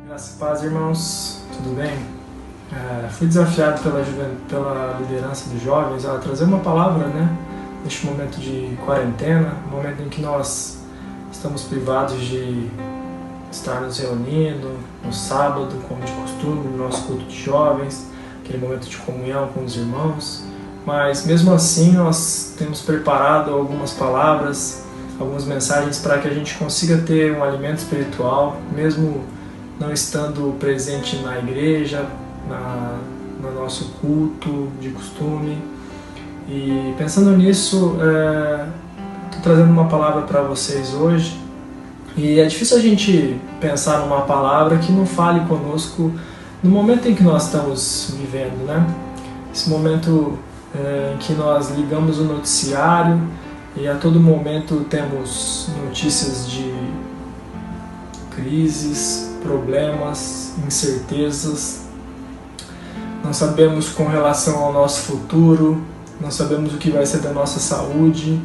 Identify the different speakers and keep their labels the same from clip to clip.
Speaker 1: Graças a paz, irmãos, tudo bem? Fui desafiado pela liderança dos jovens a trazer uma palavra, neste momento de quarentena, momento em que nós estamos privados de estar nos reunindo no sábado, como de costume, no nosso culto de jovens, aquele momento de comunhão com os irmãos, mas mesmo assim nós temos preparado algumas palavras, algumas mensagens para que a gente consiga ter um alimento espiritual, mesmo não estando presente na igreja, no nosso culto de costume. E pensando nisso, estou trazendo uma palavra para vocês hoje. E é difícil a gente pensar numa palavra que não fale conosco no momento em que nós estamos vivendo, Esse momento em que nós ligamos o noticiário e a todo momento temos notícias de crises, problemas, incertezas. Não sabemos com relação ao nosso futuro, não sabemos o que vai ser da nossa saúde,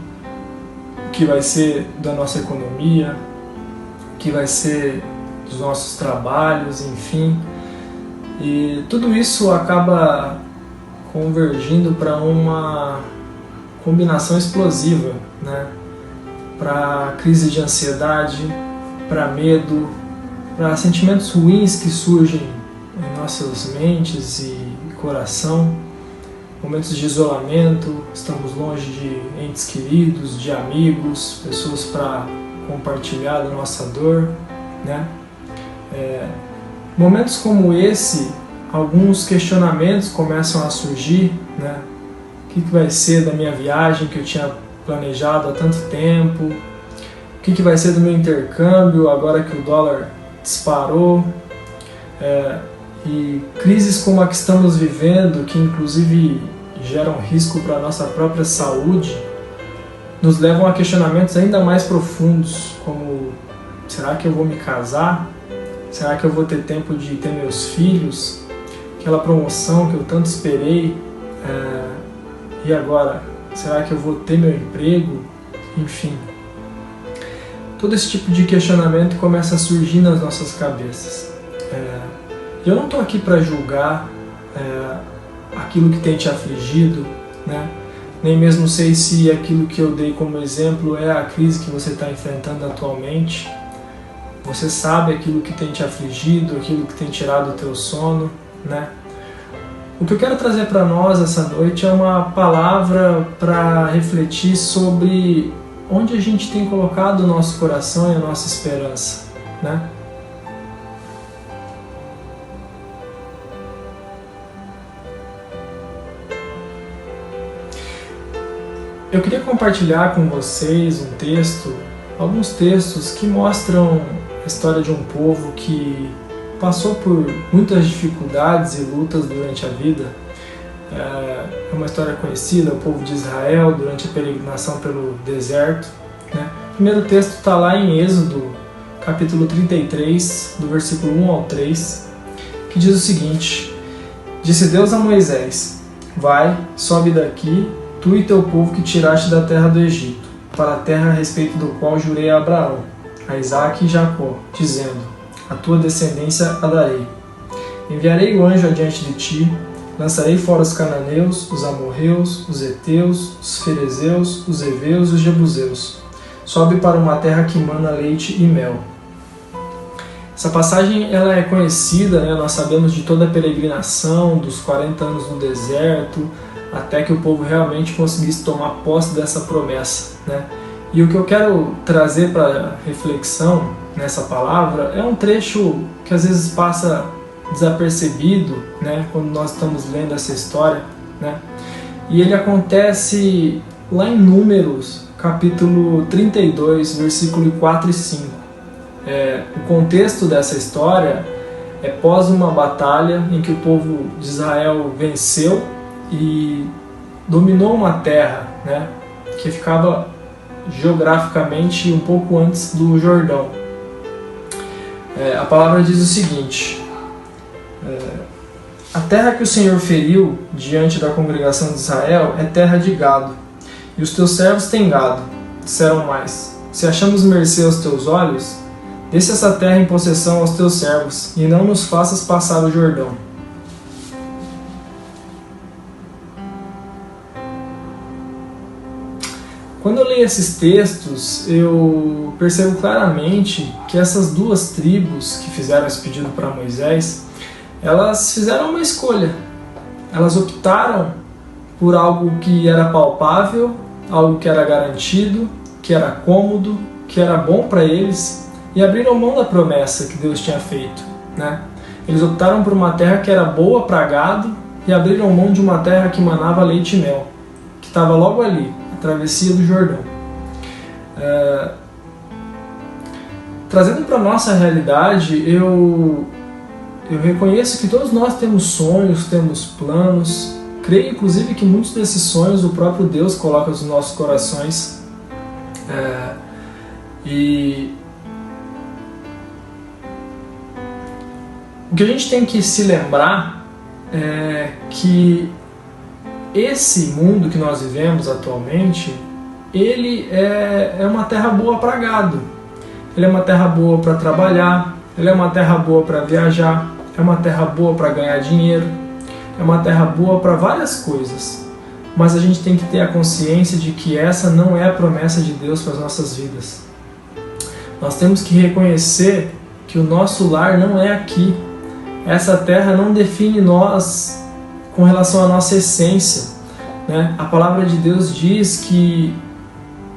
Speaker 1: o que vai ser da nossa economia, o que vai ser dos nossos trabalhos, enfim. E tudo isso acaba convergindo para uma combinação explosiva, para crise de ansiedade, para medo, para sentimentos ruins que surgem em nossas mentes e coração, momentos de isolamento, estamos longe de entes queridos, de amigos, pessoas para compartilhar da nossa dor, Momentos como esse, alguns questionamentos começam a surgir, O que vai ser da minha viagem que eu tinha planejado há tanto tempo? O que vai ser do meu intercâmbio agora que o dólar disparou? E crises como a que estamos vivendo, que inclusive geram risco para a nossa própria saúde, nos levam a questionamentos ainda mais profundos, como: será que eu vou me casar? Será que eu vou ter tempo de ter meus filhos? Aquela promoção que eu tanto esperei, e agora? Será que eu vou ter meu emprego? Enfim. Todo esse tipo de questionamento começa a surgir nas nossas cabeças. Eu não estou aqui para julgar aquilo que tem te afligido, nem mesmo sei se aquilo que eu dei como exemplo é a crise que você está enfrentando atualmente. Você sabe aquilo que tem te afligido, aquilo que tem tirado o teu sono, O que eu quero trazer para nós essa noite é uma palavra para refletir sobre onde a gente tem colocado o nosso coração e a nossa esperança, Eu queria compartilhar com vocês alguns textos que mostram a história de um povo que passou por muitas dificuldades e lutas durante a vida. É uma história conhecida, o povo de Israel durante a peregrinação pelo deserto. O primeiro texto está lá em Êxodo, capítulo 33, do versículo 1 ao 3, que diz o seguinte: Disse Deus a Moisés: Vai, sobe daqui, tu e teu povo que tiraste da terra do Egito, para a terra a respeito do qual jurei a Abraão, a Isaque e Jacó, dizendo: A tua descendência a darei. Enviarei o anjo adiante de ti, lançarei fora os cananeus, os amorreus, os heteus, os ferezeus, os heveus e os jebuseus. Sobe para uma terra que mana leite e mel. Essa passagem ela é conhecida, nós sabemos de toda a peregrinação, dos 40 anos no deserto, até que o povo realmente conseguisse tomar posse dessa promessa, E o que eu quero trazer para reflexão nessa palavra é um trecho que às vezes passa desapercebido, quando nós estamos lendo essa história, E ele acontece lá em Números, capítulo 32, versículo 4 e 5. O contexto dessa história é pós uma batalha em que o povo de Israel venceu e dominou uma terra, que ficava geograficamente um pouco antes do Jordão. A palavra diz o seguinte: a terra que o Senhor feriu diante da congregação de Israel é terra de gado, e os teus servos têm gado. Disseram mais: se achamos mercê aos teus olhos, Desse essa terra em possessão aos teus servos, e não nos faças passar o Jordão. Quando eu leio esses textos, eu percebo claramente que essas duas tribos que fizeram esse pedido para Moisés, elas fizeram uma escolha. Elas optaram por algo que era palpável, algo que era garantido, que era cômodo, que era bom para eles, e abriram mão da promessa que Deus tinha feito, né? Eles optaram por uma terra que era boa para gado e abriram mão de uma terra que manava leite e mel, que estava logo ali, a travessia do Jordão. Trazendo para a nossa realidade, eu reconheço que todos nós temos sonhos, temos planos. Creio, inclusive, que muitos desses sonhos o próprio Deus coloca nos nossos corações. E o que a gente tem que se lembrar é que esse mundo que nós vivemos atualmente, ele é uma terra boa para gado. Ele é uma terra boa para trabalhar, ele é uma terra boa para viajar, é uma terra boa para ganhar dinheiro, é uma terra boa para várias coisas. Mas a gente tem que ter a consciência de que essa não é a promessa de Deus para as nossas vidas. Nós temos que reconhecer que o nosso lar não é aqui. Essa terra não define nós com relação à nossa essência, né? A palavra de Deus diz que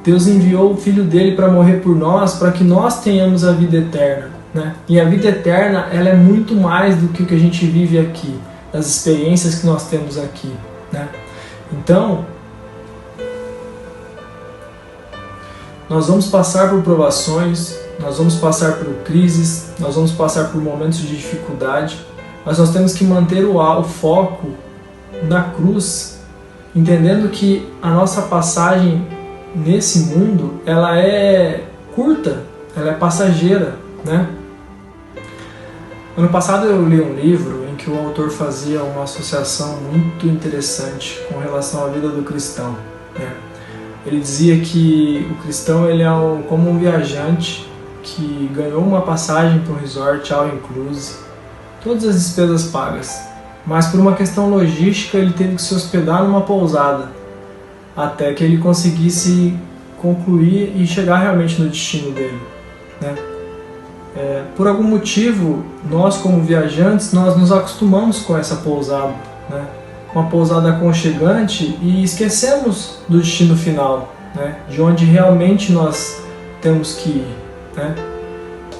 Speaker 1: Deus enviou o Filho dele para morrer por nós, para que nós tenhamos a vida eterna, né? E a vida eterna, ela é muito mais do que o que a gente vive aqui, das experiências que nós temos aqui, né? Então, nós vamos passar por provações, nós vamos passar por crises, nós vamos passar por momentos de dificuldade, mas nós temos que manter o foco na cruz, entendendo que a nossa passagem nesse mundo, ela é curta, ela é passageira, né? Ano passado eu li um livro em que o autor fazia uma associação muito interessante com relação à vida do cristão, né? Ele dizia que o cristão ele é como um viajante que ganhou uma passagem para um resort all inclusive, todas as despesas pagas, mas por uma questão logística ele teve que se hospedar numa pousada até que ele conseguisse concluir e chegar realmente no destino dele, né? Por algum motivo, nós como viajantes, nós nos acostumamos com essa pousada, né? Uma pousada aconchegante, e esquecemos do destino final, né? De onde realmente nós temos que ir, né?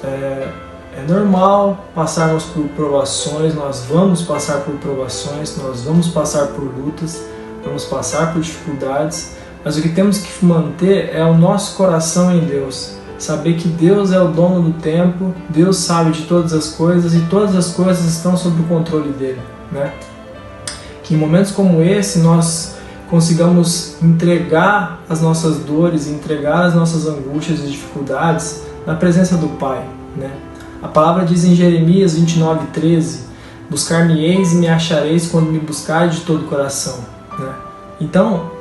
Speaker 1: É normal passarmos por provações, nós vamos passar por provações, nós vamos passar por lutas, vamos passar por dificuldades, mas o que temos que manter é o nosso coração em Deus. Saber que Deus é o dono do tempo, Deus sabe de todas as coisas e todas as coisas estão sob o controle dele, né? Que em momentos como esse nós consigamos entregar as nossas dores, entregar as nossas angústias e dificuldades na presença do Pai, né? A palavra diz em Jeremias 29:13: buscar-me-eis e me achareis quando me buscardes de todo o coração, né? Então,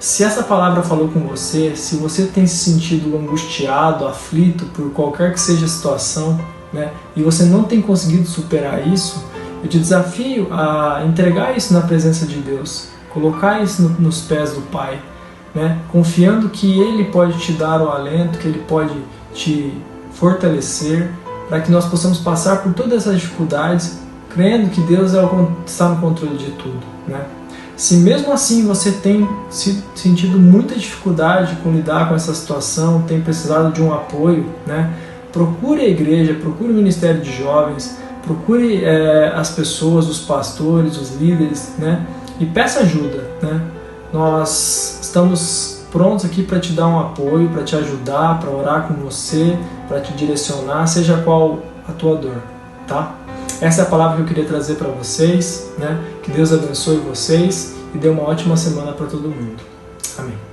Speaker 1: se essa palavra falou com você, se você tem se sentido angustiado, aflito por qualquer que seja a situação, né, e você não tem conseguido superar isso, eu te desafio a entregar isso na presença de Deus, colocar isso nos pés do Pai, né, confiando que Ele pode te dar o alento, que Ele pode te fortalecer, para que nós possamos passar por todas essas dificuldades, crendo que Deus está no controle de tudo, né? Se mesmo assim você tem sentido muita dificuldade com lidar com essa situação, tem precisado de um apoio, né? Procure a igreja, procure o Ministério de Jovens, procure as pessoas, os pastores, os líderes, né? E peça ajuda, né? Nós estamos prontos aqui para te dar um apoio, para te ajudar, para orar com você, para te direcionar, seja qual a tua dor, tá? Essa é a palavra que eu queria trazer para vocês, né? Que Deus abençoe vocês e dê uma ótima semana para todo mundo. Amém.